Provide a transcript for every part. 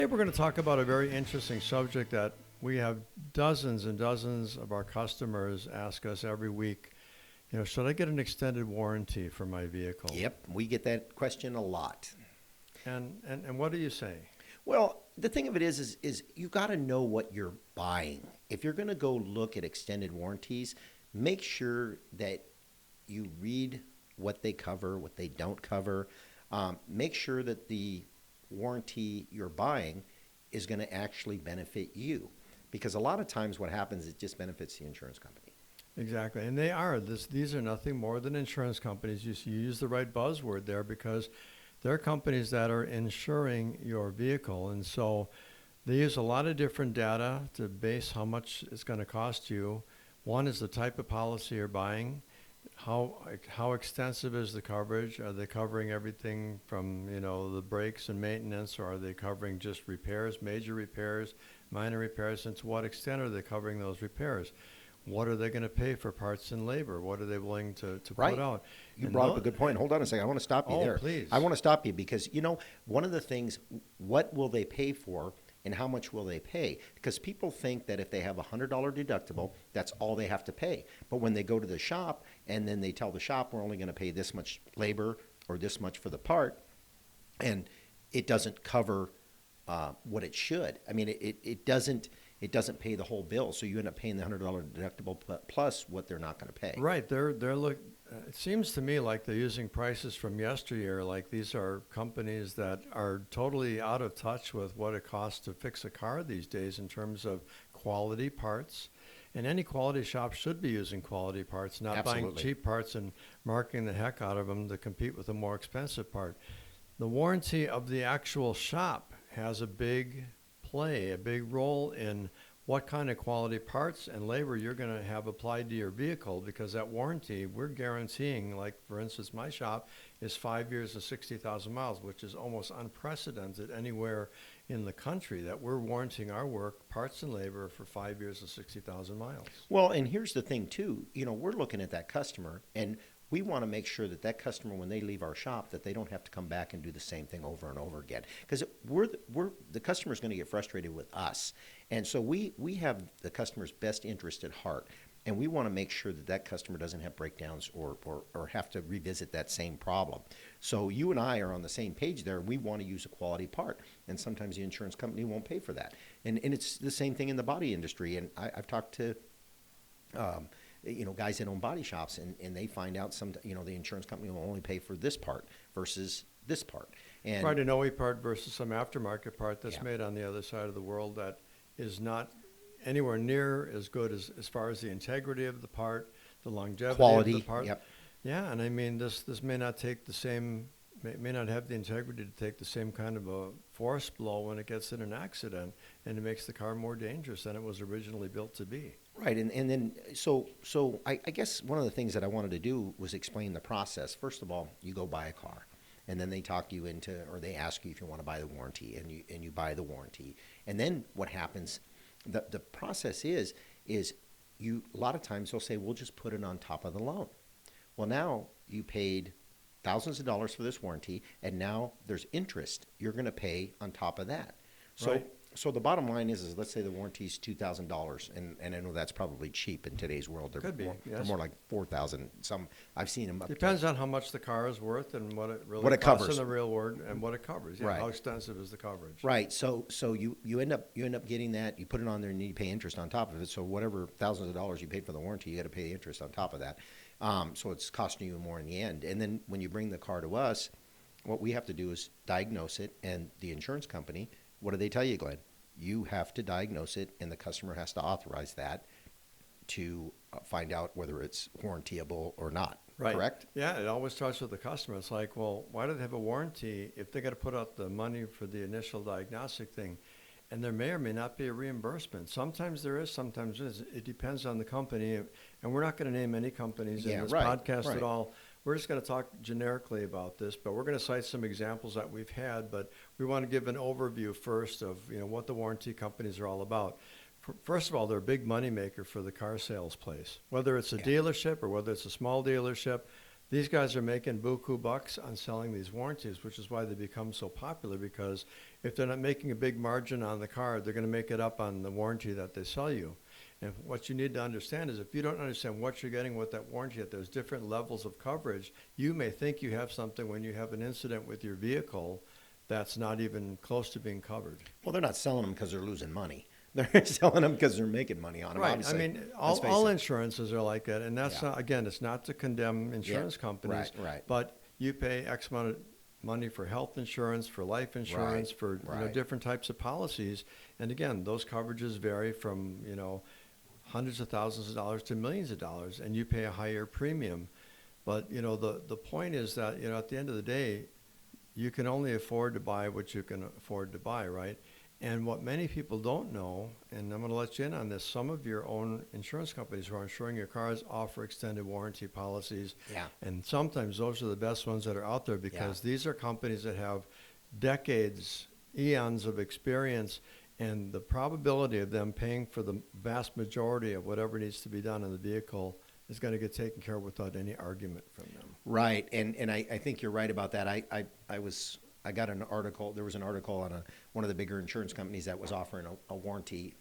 Today we're going to talk about a very interesting subject that we have dozens and dozens of our customers ask us every week. Should I get an extended warranty for my vehicle? Yep, we get that question a lot. And what do you say? Well, the thing of it is you got to know what you're buying. If you're going to go look at extended warranties, make sure that you read what they cover, what they don't cover. Make sure that the warranty you're buying is going to actually benefit you, because a lot of times what happens, it just benefits the insurance company. Exactly, and these are nothing more than insurance companies. You use the right buzzword there, because they're companies that are insuring your vehicle, and so they use a lot of different data to base how much it's going to cost you. One is the type of policy you're buying. How extensive is the coverage? Are they covering everything from, the brakes and maintenance, or are they covering just repairs, major repairs, minor repairs, and to what extent are they covering those repairs? What are they going to pay for parts and labor? What are they willing to Right. put out? You brought up a good point. Hold on a second. I want to stop you there. Please. I want to stop you because, one of the things, what will they pay for and how much will they pay? Because people think that if they have a $100 deductible, that's all they have to pay. But when they go to the shop and then they tell the shop, we're only going to pay this much labor or this much for the part, and it doesn't cover what it should. I mean, it doesn't pay the whole bill. So you end up paying the $100 deductible plus what they're not going to pay. Right. It seems to me like they're using prices from yesteryear. Like these are companies that are totally out of touch with what it costs to fix a car these days in terms of quality parts. And any quality shop should be using quality parts, not Absolutely. buying cheap parts and marking the heck out of them to compete with a more expensive part. The warranty of the actual shop has a big role in what kind of quality parts and labor you're going to have applied to your vehicle, because that warranty, we're guaranteeing, like for instance, my shop is 5 years and 60,000 miles, which is almost unprecedented anywhere in the country, that we're warranting our work, parts and labor, for 5 years and 60,000 miles. Well, and here's the thing too, we're looking at that customer, and we want to make sure that that customer, when they leave our shop, that they don't have to come back and do the same thing over and over again. Because the customer's going to get frustrated with us. And so we have the customer's best interest at heart. And we want to make sure that that customer doesn't have breakdowns or have to revisit that same problem. So you and I are on the same page there. We want to use a quality part. And sometimes the insurance company won't pay for that. And it's the same thing in the body industry. And I've talked to guys that own body shops, and they find out the insurance company will only pay for this part versus this part. And right, an OE part versus some aftermarket part that's Yeah. made on the other side of the world that is not anywhere near as good as far as the integrity of the part, the longevity quality, of the part. Yep. Yeah, and I mean, this may not take the same, may not have the integrity to take the same kind of a force blow when it gets in an accident, and it makes the car more dangerous than it was originally built to be. Right, and then so I guess one of the things that I wanted to do was explain the process. First of all, you go buy a car, and then they talk you into, or they ask you if you want to buy the warranty, and you buy the warranty. And then what happens, the process is you, a lot of times they'll say, we'll just put it on top of the loan. Well, now you paid thousands of dollars for this warranty, and now there's interest you're going to pay on top of that. So Right. So the bottom line is let's say the warranty is $2,000, and I know that's probably cheap in today's world. They're Could be, more, yes. they're more like $4,000. Some I've seen them up Depends on how much the car is worth and what it really What it costs covers. in the real world and what it covers. Yeah, Right. how extensive is the coverage? Right. So you end up getting that. You put it on there, and you pay interest on top of it. So whatever thousands of dollars you paid for the warranty, you got to pay the interest on top of that. So it's costing you more in the end. And then when you bring the car to us, what we have to do is diagnose it, and the insurance company, what do they tell you, Glenn? You have to diagnose it, and the customer has to authorize that to find out whether it's warrantyable or not. Right. Correct? Yeah, it always starts with the customer. It's like, well, why do they have a warranty if they got to put out the money for the initial diagnostic thing? And there may or may not be a reimbursement. Sometimes there is, sometimes there isn't. It depends on the company. And we're not going to name any companies in this podcast right. at all. We're just going to talk generically about this, but we're going to cite some examples that we've had. But we want to give an overview first of what the warranty companies are all about. First of all, they're a big moneymaker for the car sales place. Whether it's a dealership or whether it's a small dealership, these guys are making buku bucks on selling these warranties, which is why they become so popular, because if they're not making a big margin on the car, they're going to make it up on the warranty that they sell you. And what you need to understand is if you don't understand what you're getting with that warranty, that there's different levels of coverage, you may think you have something when you have an incident with your vehicle that's not even close to being covered. Well, they're not selling them because they're losing money. They're selling them because they're making money on them. Right. Obviously. I mean, Let's face all it. insurances are like that. And that's Yeah. not, again, it's not to condemn insurance companies. Right. But you pay X amount of money for health insurance, for life insurance, Right, for right. different types of policies. And again, those coverages vary from, hundreds of thousands of dollars to millions of dollars. And you pay a higher premium. But, the point is that, at the end of the day, you can only afford to buy what you can afford to buy, right? And what many people don't know, and I'm going to let you in on this, some of your own insurance companies who are insuring your cars offer extended warranty policies. Yeah. And sometimes those are the best ones that are out there because these are companies that have decades, eons of experience, and the probability of them paying for the vast majority of whatever needs to be done in the vehicle is going to get taken care of without any argument from them. Right, and I think you're right about that. I got an article. There was an article on one of the bigger insurance companies that was offering a warranty,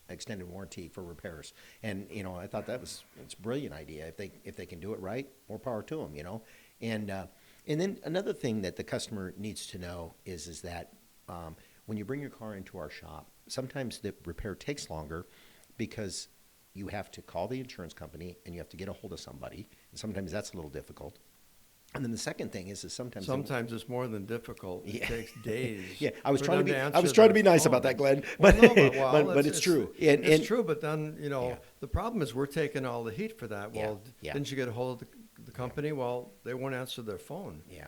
extended warranty for repairs. And I thought it's a brilliant idea. If they can do it right, more power to them. And then another thing that the customer needs to know is that when you bring your car into our shop, sometimes the repair takes longer because you have to call the insurance company and you have to get a hold of somebody. And sometimes that's a little difficult. And then the second thing is sometimes it's more than difficult. It takes days. Yeah, I was for trying to them be I was answer trying to their be nice phone. about that, Glenn. Well, But no, but it's true. It's true, but then Yeah. the problem is we're taking all the heat for that. Well, Yeah. didn't you get a hold of the company? Well, they won't answer their phone. Yeah.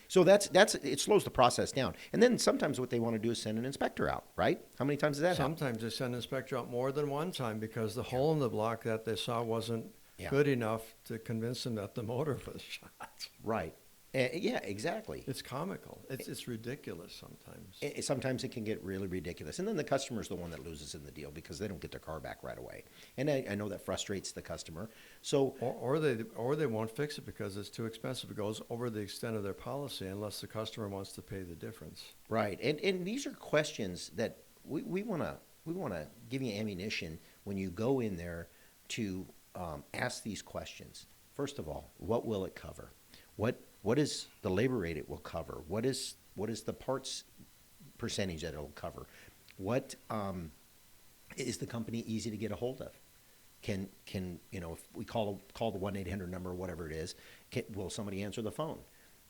So that's it slows the process down. And then sometimes what they want to do is send an inspector out, right? How many times does that happen? Sometimes they send an inspector out more than one time because the hole in the block that they saw wasn't good enough to convince them that the motor was shot. Right. Yeah, exactly. It's comical. It's ridiculous sometimes. Sometimes it can get really ridiculous. And then the customer's the one that loses in the deal because they don't get their car back right away. And I know that frustrates the customer. So Or they won't fix it because it's too expensive. It goes over the extent of their policy unless the customer wants to pay the difference. right. And these are questions that we want to give you ammunition when you go in there to ask these questions. First of all, what will it cover? What is the labor rate it will cover? What is the parts percentage that it'll cover? What is the company easy to get a hold of? Can if we call the 1-800 number or whatever it is, will somebody answer the phone?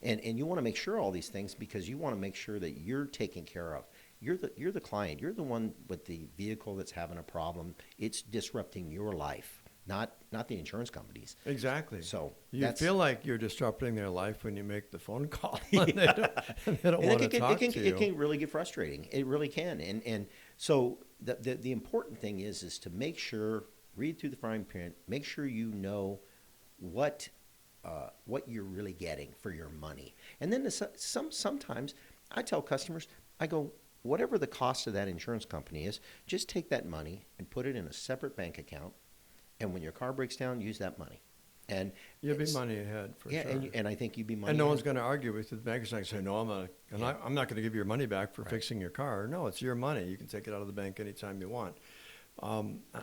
And you want to make sure all these things because you want to make sure that you're taken care of. You're the client. You're the one with the vehicle that's having a problem. It's disrupting your life. Not the insurance companies. Exactly. So you feel like you're disrupting their life when you make the phone call. And they don't want to talk to you. It can really get frustrating. It really can. And so the important thing is to make sure, read through the fine print, make sure you know what you're really getting for your money. And then sometimes I tell customers, I go, whatever the cost of that insurance company is, just take that money and put it in a separate bank account. And when your car breaks down, use that money. And you'll be money ahead for sure. And I think you'd be money And no ahead. one's going to argue with you. The banker's not going to say, no, I'm not going to give you your money back for fixing your car. No, it's your money. You can take it out of the bank anytime you want.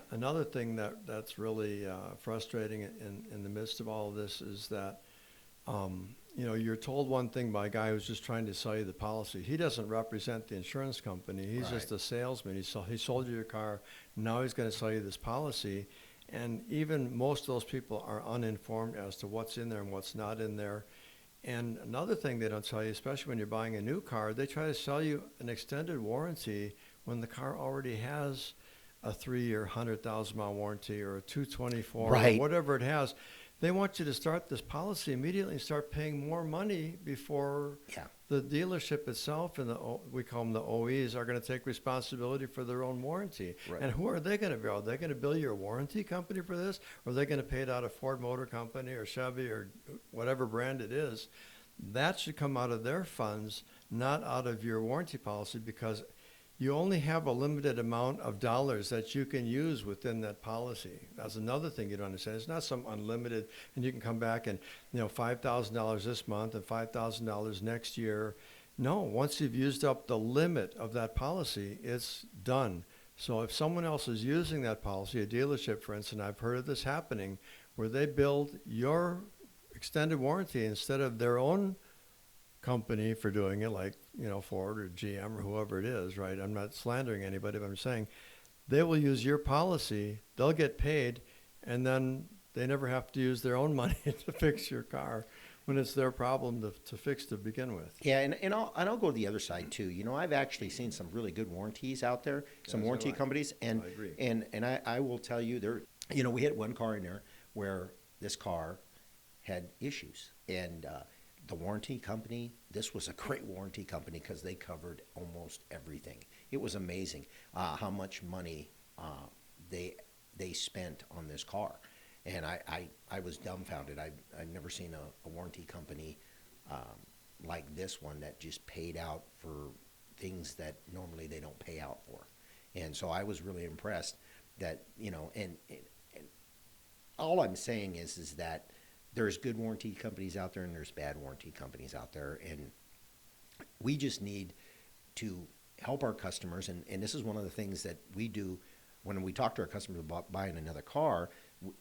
Another thing that's really frustrating in the midst of all of this is that, you're told one thing by a guy who's just trying to sell you the policy. He doesn't represent the insurance company. He's just a salesman. He sold you your car. Now he's going to sell you this policy. And even most of those people are uninformed as to what's in there and what's not in there. And another thing they don't tell you, especially when you're buying a new car, they try to sell you an extended warranty when the car already has a 3-year, 100,000-mile warranty or a 224 or whatever it has. They want you to start this policy immediately and start paying more money before the dealership itself and we call them the OEs are going to take responsibility for their own warranty. Right. And who are they going to bill? Are they going to bill your warranty company for this? Or are they going to pay it out of Ford Motor Company or Chevy or whatever brand it is? That should come out of their funds, not out of your warranty policy, because you only have a limited amount of dollars that you can use within that policy. That's another thing you don't understand. It's not some unlimited, and you can come back and, $5,000 this month and $5,000 next year. No, once you've used up the limit of that policy, it's done. So if someone else is using that policy, a dealership, for instance, I've heard of this happening, where they build your extended warranty instead of their own company for doing it, like, Ford or GM or whoever it is, right? I'm not slandering anybody, but I'm saying they will use your policy, they'll get paid, and then they never have to use their own money to fix your car when it's their problem to fix to begin with. Yeah, and I'll go to the other side too. I've actually seen some really good warranties out there, some so warranty do I. companies, and I agree. I will tell you, we had one car in there where this car had issues, and the warranty company, this was a great warranty company because they covered almost everything. It was amazing how much money they spent on this car. And I was dumbfounded. I've never seen a warranty company like this one that just paid out for things that normally they don't pay out for. And so I was really impressed that, and all I'm saying is that there's good warranty companies out there and there's bad warranty companies out there. And we just need to help our customers. And this is one of the things that we do when we talk to our customers about buying another car.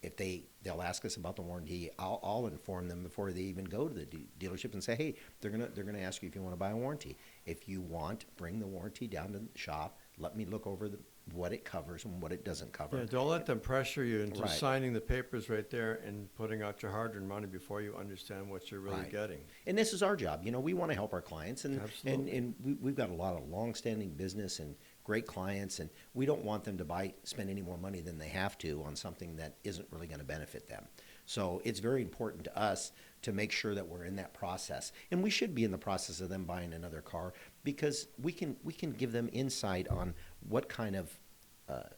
If they'll ask us about the warranty, I'll inform them before they even go to the dealership and say, hey, they're gonna ask you if you want to buy a warranty. If you want, bring the warranty down to the shop. Let me look over what it covers and what it doesn't cover. Yeah, don't let them pressure you into Right. signing the papers right there and putting out your hard-earned money before you understand what you're really Right. getting. And this is our job. We want to help our clients, and Absolutely. we've got a lot of long-standing business and great clients, and we don't want them to spend any more money than they have to on something that isn't really going to benefit them. So it's very important to us to make sure that we're in that process, and we should be in the process of them buying another car because we can give them insight on what kind of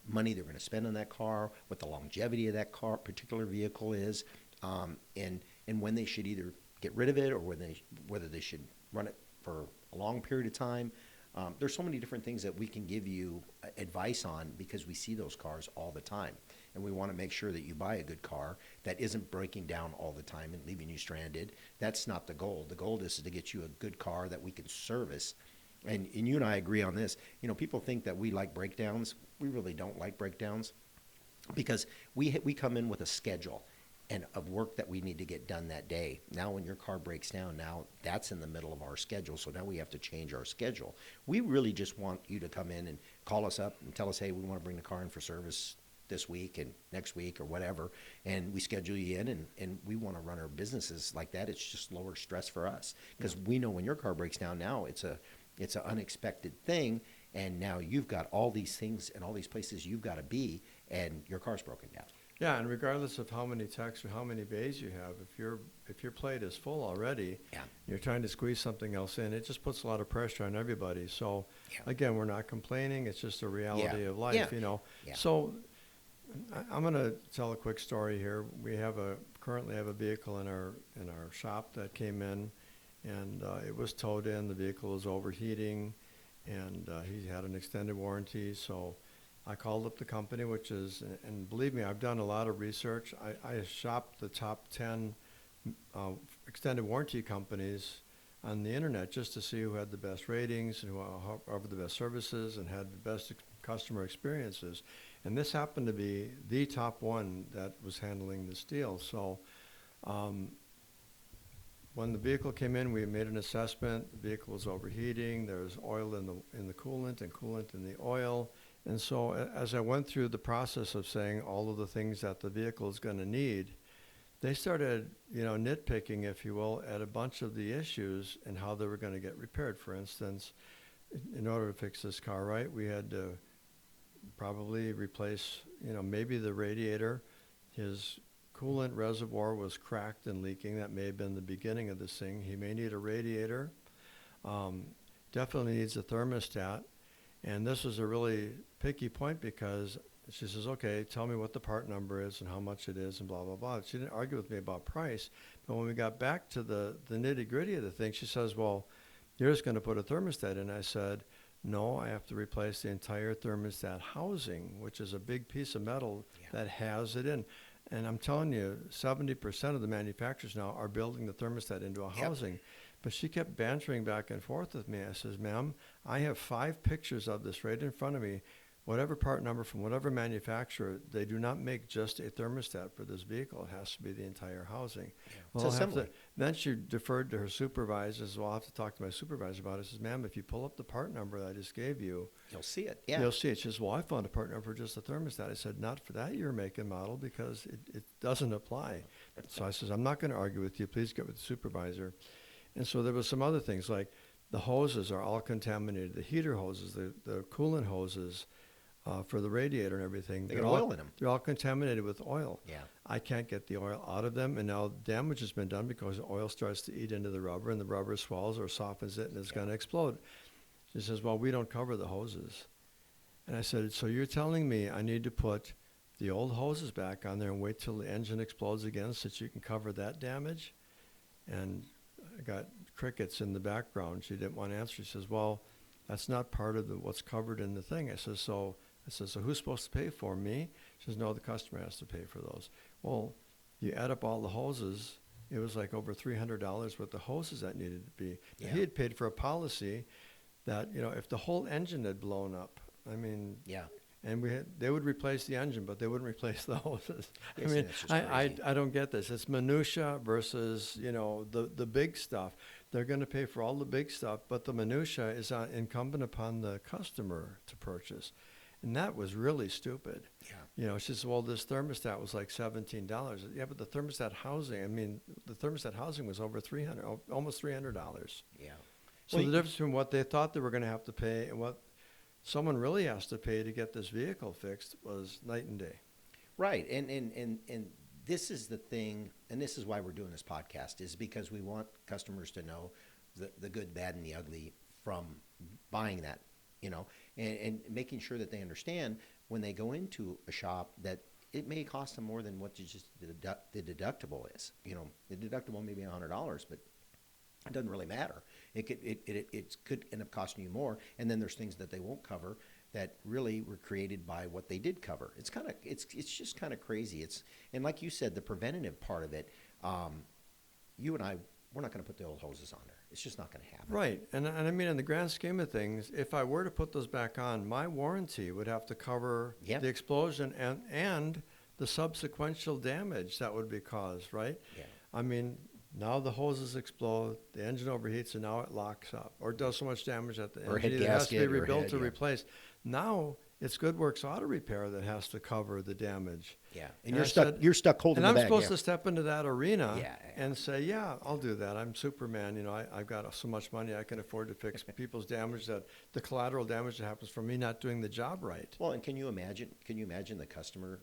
money they're going to spend on that car, what the longevity of that particular vehicle is, and when they should either get rid of it or whether they should run it for a long period of time. There's so many different things that we can give you advice on because we see those cars all the time. And we want to make sure that you buy a good car that isn't breaking down all the time and leaving you stranded. That's not the goal. The goal is to get you a good car that we can service. And you and I agree on this. People think that we like breakdowns. We really don't like breakdowns because we come in with a schedule and of work that we need to get done that day. Now when your car breaks down, now that's in the middle of our schedule, so now we have to change our schedule. We really just want you to come in and call us up and tell us, hey, we want to bring the car in for service this week and next week or whatever, and we schedule you in, and we want to run our businesses like that. It's just lower stress for us because we know when your car breaks down now, it's an unexpected thing, and now you've got all these things and all these places you've got to be, and your car's broken down. Yeah, and regardless of how many techs or how many bays you have, if your plate is full already, Yeah. you're trying to squeeze something else in, it just puts a lot of pressure on everybody. So, Yeah. again, we're not complaining. It's just a reality of life, Yeah. Yeah. So I'm going to tell a quick story here. We currently have a vehicle in our shop that came in, and it was towed in. The vehicle was overheating, and he had an extended warranty, so I called up the company, and believe me, I've done a lot of research. I shopped the top 10 extended warranty companies on the internet just to see who had the best ratings and who offered the best services and had the best customer experiences. And this happened to be the top one that was handling this deal. So when the vehicle came in, we made an assessment. The vehicle was overheating. There was oil in the coolant and coolant in the oil. And so as I went through the process of saying all of the things that the vehicle is going to need, they started, nitpicking, if you will, at a bunch of the issues and how they were going to get repaired. For instance, in order to fix this car right, we had to probably replace, maybe the radiator. His coolant reservoir was cracked and leaking. That may have been the beginning of this thing. He may need a radiator. Definitely needs a thermostat. And this was a really picky point because she says, okay, tell me what the part number is and how much it is and blah, blah, blah. She didn't argue with me about price. But when we got back to the nitty-gritty of the thing, she says, well, you're just going to put a thermostat in. I said, No, I have to replace the entire thermostat housing, which is a big piece of metal Yeah. that has it in. And I'm telling you, 70% of the manufacturers now are building the thermostat into a Yep. housing. But she kept bantering back and forth with me. I says, ma'am, I have 5 pictures of this right in front of me. Whatever part number from whatever manufacturer, they do not make just a thermostat for this vehicle. It has to be the entire housing. Yeah. Well, It's I'll have to, assembly. then she deferred to her supervisors. Well, I'll have to talk to my supervisor about it. She says, ma'am, if you pull up the part number that I just gave you, You'll see it. Yeah. you'll see it. She says, well, I found a part number for just the thermostat. I said, not for that year, make, and model because it doesn't apply. So I says, I'm not going to argue with you. Please get with the supervisor. And so there was some other things like the hoses are all contaminated. The heater hoses, the coolant hoses for the radiator and everything. They they're got all, oil in them. They're all contaminated with oil. Yeah. I can't get the oil out of them, and now damage has been done because the oil starts to eat into the rubber, and the rubber swells or softens it, and it's going to explode. She says, well, we don't cover the hoses. And I said, so you're telling me I need to put the old hoses back on there and wait till the engine explodes again so that you can cover that damage? And I got crickets in the background. She didn't want to answer. She says, well, that's not part of what's covered in the thing. I said, so who's supposed to pay for 'em, me? She says, no, the customer has to pay for those. Well, you add up all the hoses, it was like over $300 worth of hoses that needed to be. Now, Yeah. he had paid for a policy that, if the whole engine had blown up, I mean, Yeah. and they would replace the engine, but they wouldn't replace the hoses. I Yes, mean, it's just I crazy. don't get this. It's minutia versus, the big stuff. They're going to pay for all the big stuff, but the minutia is incumbent upon the customer to purchase. And that was really stupid. Yeah. She says, well, this thermostat was like $17. Yeah, but the thermostat housing was over almost $300. Yeah. So Well, the difference between what they thought they were going to have to pay and what someone really has to pay to get this vehicle fixed was night and day. Right. And this is the thing, and this is why we're doing this podcast, is because we want customers to know the good, bad, and the ugly from buying that, and making sure that they understand when they go into a shop that it may cost them more than what the deductible is. The deductible may be $100, but it doesn't really matter. It could end up costing you more, and then there's things that they won't cover that really were created by what they did cover. It's just kind of crazy. And like you said, the preventative part of it. You and I, we're not going to put the old hoses on there. It's just not going to happen. Right. And I mean, in the grand scheme of things, if I were to put those back on, my warranty would have to cover Yep. the explosion and the subsequential damage that would be caused, right? Yeah. I mean, now the hoses explode, the engine overheats, and now it locks up or does so much damage that the Or engine head either has to be gasket or rebuilt head, or yeah. replaced. Now it's Good Works Auto Repair that has to cover the damage. Yeah. And And you're I stuck. said- You're stuck holding And I'm the bag. supposed yeah. to step into that arena Yeah. and say, yeah, I'll do that. I'm Superman. I've got so much money I can afford to fix people's damage, the collateral damage that happens from me not doing the job right. Well, and can you imagine the customer,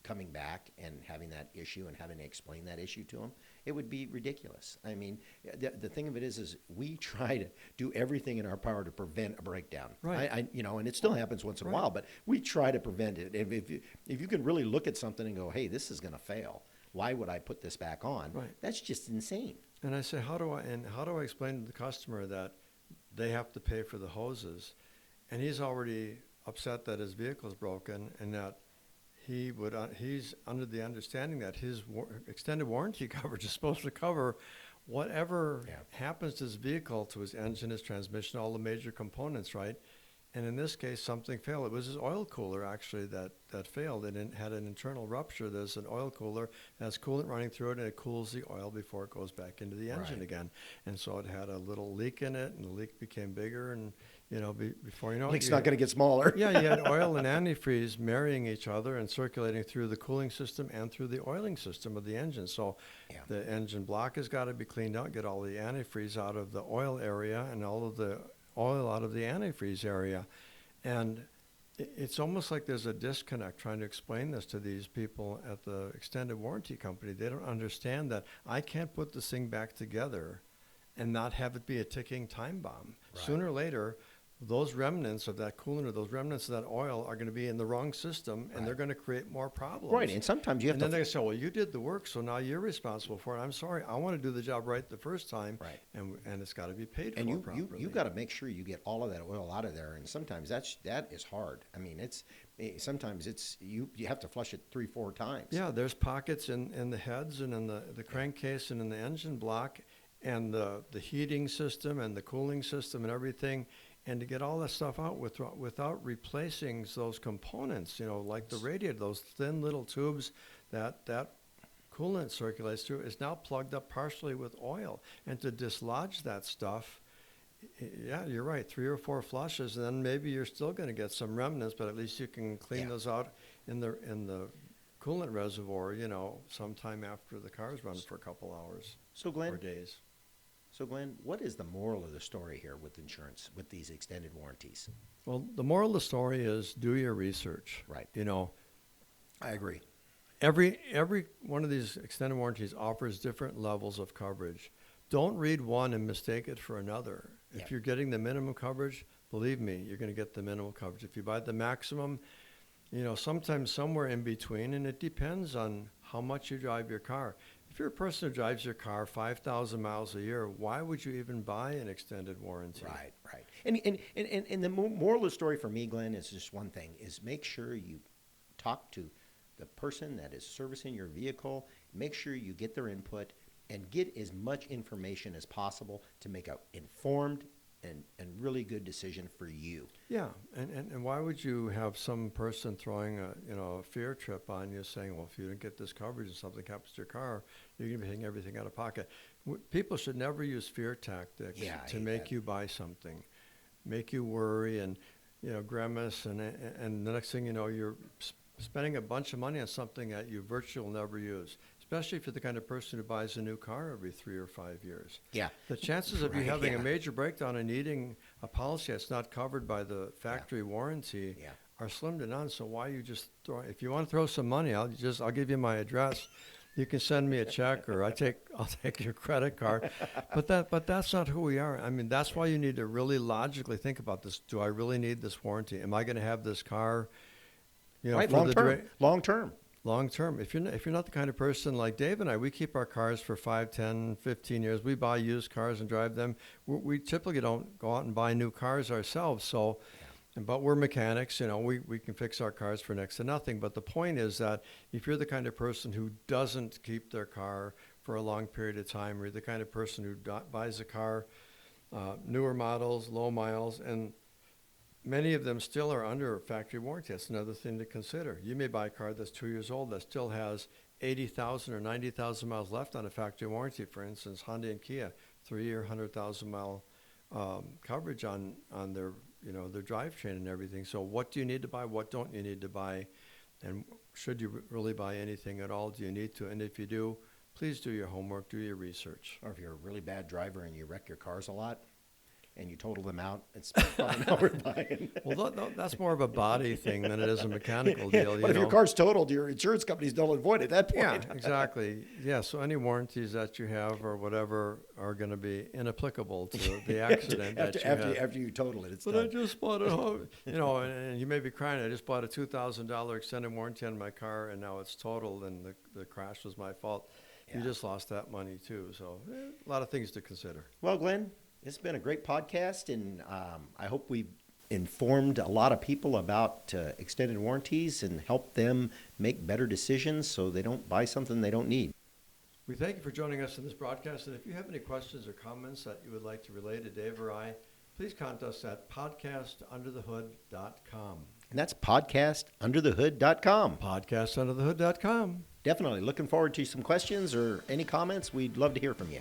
coming back and having that issue and having to explain that issue to them? It would be ridiculous. I mean, the thing of it is we try to do everything in our power to prevent a breakdown. Right. And it still happens once in a Right. while, but we try to prevent it. If you can really look at something and go, hey, this is going to fail, why would I put this back on? Right. That's just insane. And I say, how do I explain to the customer that they have to pay for the hoses? And he's already upset that his vehicle is broken and that he's under the understanding that his extended warranty coverage is supposed to cover whatever Yeah. happens to his vehicle, to his engine, his transmission, all the major components, right? And in this case, something failed. It was his oil cooler, actually, that failed. It had an internal rupture. There's an oil cooler that has coolant running through it, and it cools the oil before it goes back into the engine Right. again. And so it had a little leak in it, and the leak became bigger, and, before you know it, Leak's not going to get smaller. yeah, you had oil and antifreeze marrying each other and circulating through the cooling system and through the oiling system of the engine. So Yeah. the engine block has got to be cleaned out, get all the antifreeze out of the oil area and all of the oil out of the antifreeze area. And it's almost like there's a disconnect trying to explain this to these people at the extended warranty company. They don't understand that I can't put this thing back together and not have it be a ticking time bomb. Right. Sooner or later, those remnants of that coolant or those remnants of that oil are going to be in the wrong system, and they're going to create more problems. Right, and sometimes you have and then they say, well, you did the work, so now you're responsible for it. I'm sorry, I want to do the job right the first time, Right. and it's got to be paid and for you properly. got to make sure you get all of that oil out of there, and sometimes that is hard. I mean, sometimes it's you have to flush it 3-4 times. Yeah, there's pockets in the heads and in the crankcase and in the engine block and the heating system and the cooling system and everything. And to get all that stuff out without replacing those components, like the radiator, those thin little tubes that coolant circulates through is now plugged up partially with oil. And to dislodge that stuff, yeah, you're right, 3 or 4 flushes, and then maybe you're still going to get some remnants, but at least you can clean those out in the coolant reservoir, sometime after the car's run for a couple hours or days. So, Glenn, what is the moral of the story here with insurance, with these extended warranties? Well, the moral of the story is do your research. Right. I agree. Every one of these extended warranties offers different levels of coverage. Don't read one and mistake it for another. If you're getting the minimum coverage, believe me, you're going to get the minimum coverage. If you buy the maximum, sometimes somewhere in between, and it depends on how much you drive your car. If you're a person who drives your car 5,000 miles a year, why would you even buy an extended warranty? Right. And the moral of the story for me, Glenn, is just one thing, is make sure you talk to the person that is servicing your vehicle, make sure you get their input, and get as much information as possible to make an informed and really good decision for you. Yeah, and why would you have some person throwing a fear trip on you, saying, well, if you didn't get this coverage and something happens to your car, you're going to be paying everything out of pocket. People should never use fear tactics to make you buy something, make you worry and grimace, and the next thing you know, you're spending a bunch of money on something that you virtually will never use. Especially if you're the kind of person who buys a new car every 3 or 5 years. Yeah. The chances of you having a major breakdown and needing a policy that's not covered by the factory warranty are slim to none. So why you just if you want to throw some money, I'll give you my address. You can send me a check, or I'll take your credit card. But that's not who we are. I mean, that's why you need to really logically think about this. Do I really need this warranty? Am I going to have this car? Right, long term. Long term. If you're not the kind of person like Dave and I, we keep our cars for 5, 10, 15 years. We buy used cars and drive them. We typically don't go out and buy new cars ourselves. So, but we're mechanics. We can fix our cars for next to nothing. But the point is that if you're the kind of person who doesn't keep their car for a long period of time, or you're the kind of person who buys a car, newer models, low miles, and many of them still are under factory warranty. That's another thing to consider. You may buy a car that's 2 years old that still has 80,000 or 90,000 miles left on a factory warranty. For instance, Honda and Kia, 3 or 100,000 mile coverage on their their drivetrain and everything. So what do you need to buy? What don't you need to buy? And should you really buy anything at all? Do you need to? And if you do, please do your homework, do your research. Or if you're a really bad driver and you wreck your cars a lot, and you total them out, it's probably not worth buying. Well, that's more of a body thing than it is a mechanical deal. But if your car's totaled, your insurance company's null and void at that point. Yeah, exactly. Yeah, so any warranties that you have or whatever are going to be inapplicable to the accident after you total it. It's but done. I just bought a home, and you may be crying, I just bought a $2,000 extended warranty on my car, and now it's totaled, and the crash was my fault. Yeah. You just lost that money, too. So a lot of things to consider. Well, Glenn, it's been a great podcast, and I hope we've informed a lot of people about extended warranties and helped them make better decisions so they don't buy something they don't need. We thank you for joining us in this broadcast, and if you have any questions or comments that you would like to relay to Dave or I, please contact us at podcastunderthehood.com. And that's podcastunderthehood.com. Podcastunderthehood.com. Definitely. Looking forward to some questions or any comments. We'd love to hear from you.